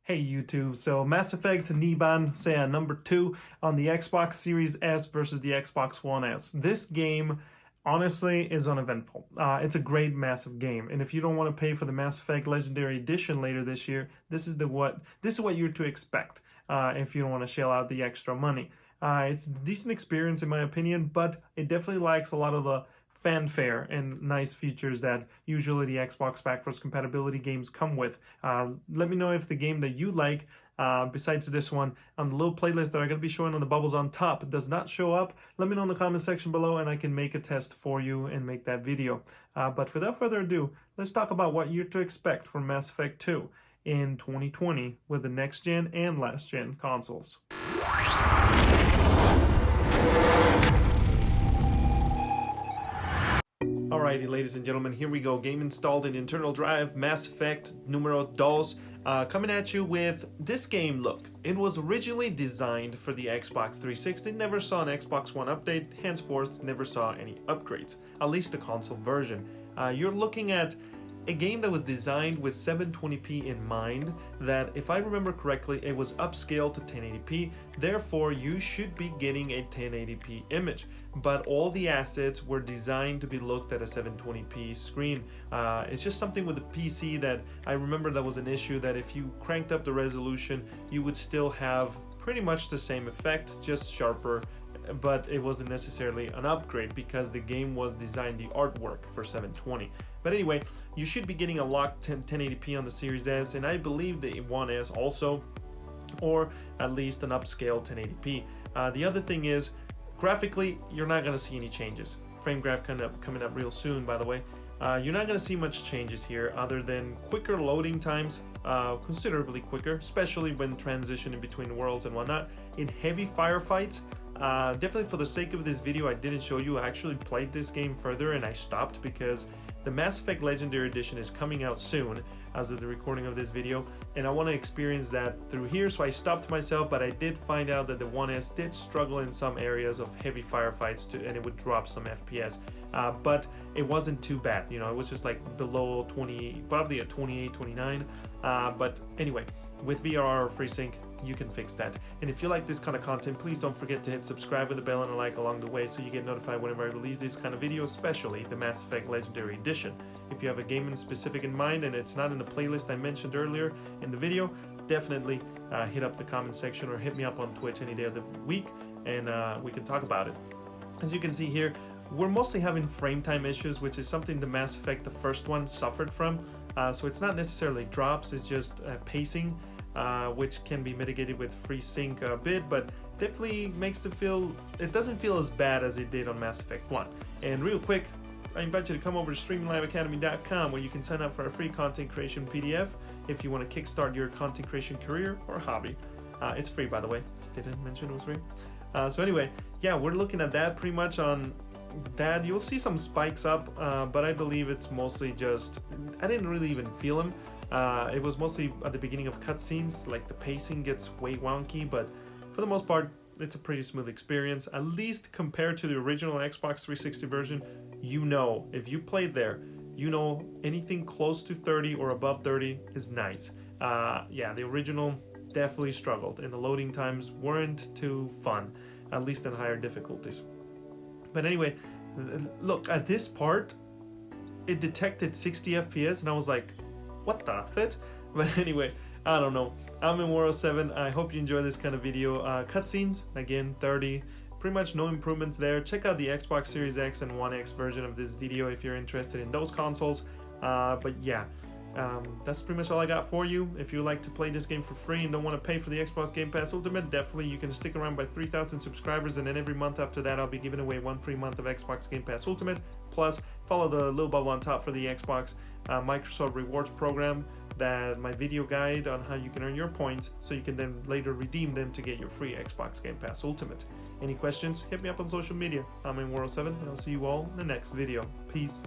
Hey YouTube, so Mass Effect Niban, say number 2 on the Xbox Series S versus the Xbox One S. This game, honestly, is uneventful. It's a great, massive game, and if you don't want to pay for the Mass Effect Legendary Edition later this year, this is what you're to expect. If you don't want to shell out the extra money, it's a decent experience in my opinion, but it definitely lacks a lot of the fanfare and nice features that usually the Xbox backwards compatibility games come with. Let me know if the game that you like, besides this one, on the little playlist that I'm going to be showing on the bubbles on top does not show up. Let me know in the comment section below and I can make a test for you and make that video. But without further ado, let's talk about what you're to expect from Mass Effect 2 in 2020 with the next gen and last gen consoles. Alrighty, ladies and gentlemen, here we go. Game installed in internal drive, Mass Effect numero dos, coming at you with this game. Look, it was originally designed for the Xbox 360, never saw an Xbox One update, henceforth never saw any upgrades, at least the console version. You're looking at a game that was designed with 720p in mind, that if I remember correctly, it was upscaled to 1080p, therefore you should be getting a 1080p image. But all the assets were designed to be looked at a 720p screen. It's just something with the PC that I remember that was an issue, that if you cranked up the resolution, you would still have pretty much the same effect, just sharper, but it wasn't necessarily an upgrade because the game was designed, the artwork, for 720. But anyway, you should be getting a locked 1080p on the Series S, and I believe the One S also, or at least an upscaled 1080p. The other thing is, graphically, you're not going to see any changes. Frame graph coming up real soon, by the way. You're not going to see much changes here other than quicker loading times, considerably quicker, especially when transitioning between worlds and whatnot. In heavy firefights, definitely for the sake of this video, I didn't show you. I actually played this game further and I stopped because the Mass Effect Legendary Edition is coming out soon as of the recording of this video, and I want to experience that through here, so I stopped myself. But I did find out that the 1S did struggle in some areas of heavy firefights and it would drop some FPS, but it wasn't too bad, you know. It was just like below 20, probably at 28, 29, but anyway, with VRR or FreeSync, you can fix that. And if you like this kind of content, please don't forget to hit subscribe with the bell and a like along the way so you get notified whenever I release this kind of video, especially the Mass Effect Legendary Edition. If you have a game in specific in mind and it's not in the playlist I mentioned earlier in the video, definitely hit up the comment section or hit me up on Twitch any day of the week and we can talk about it. As you can see here, we're mostly having frame time issues, which is something the Mass Effect, the first one, suffered from. So it's not necessarily drops, it's just pacing, which can be mitigated with FreeSync a bit, but definitely makes it doesn't feel as bad as it did on Mass Effect 1. And real quick, I invite you to come over to streamlingliveacademy.com where you can sign up for a free content creation PDF if you want to kickstart your content creation career or hobby. It's free, by the way. Didn't mention it was free. So anyway, yeah, we're looking at that pretty much on that. You'll see some spikes up, but I believe it's mostly just, I didn't really even feel them. It was mostly at the beginning of cutscenes, like the pacing gets way wonky, but for the most part, it's a pretty smooth experience, at least compared to the original Xbox 360 version. You know, if you played there, you know anything close to 30 or above 30 is nice. Yeah, the original definitely struggled, and the loading times weren't too fun, at least in higher difficulties. But anyway, look, at this part, it detected 60 FPS, and I was like, what the fit? But anyway, I don't know. I'm in World 7. I hope you enjoy this kind of video. Cutscenes, again, 30. Pretty much no improvements there. Check out the Xbox Series X and One X version of this video if you're interested in those consoles. But yeah, that's pretty much all I got for you. If you like to play this game for free and don't want to pay for the Xbox Game Pass Ultimate, definitely you can stick around by 3,000 subscribers, and then every month after that I'll be giving away 1 free month of Xbox Game Pass Ultimate. Plus, follow the little bubble on top for the Xbox Microsoft Rewards program, that my video guide on how you can earn your points so you can then later redeem them to get your free Xbox Game Pass Ultimate. Any questions? Hit me up on social media. I'm in World 7, and I'll see you all in the next video. Peace.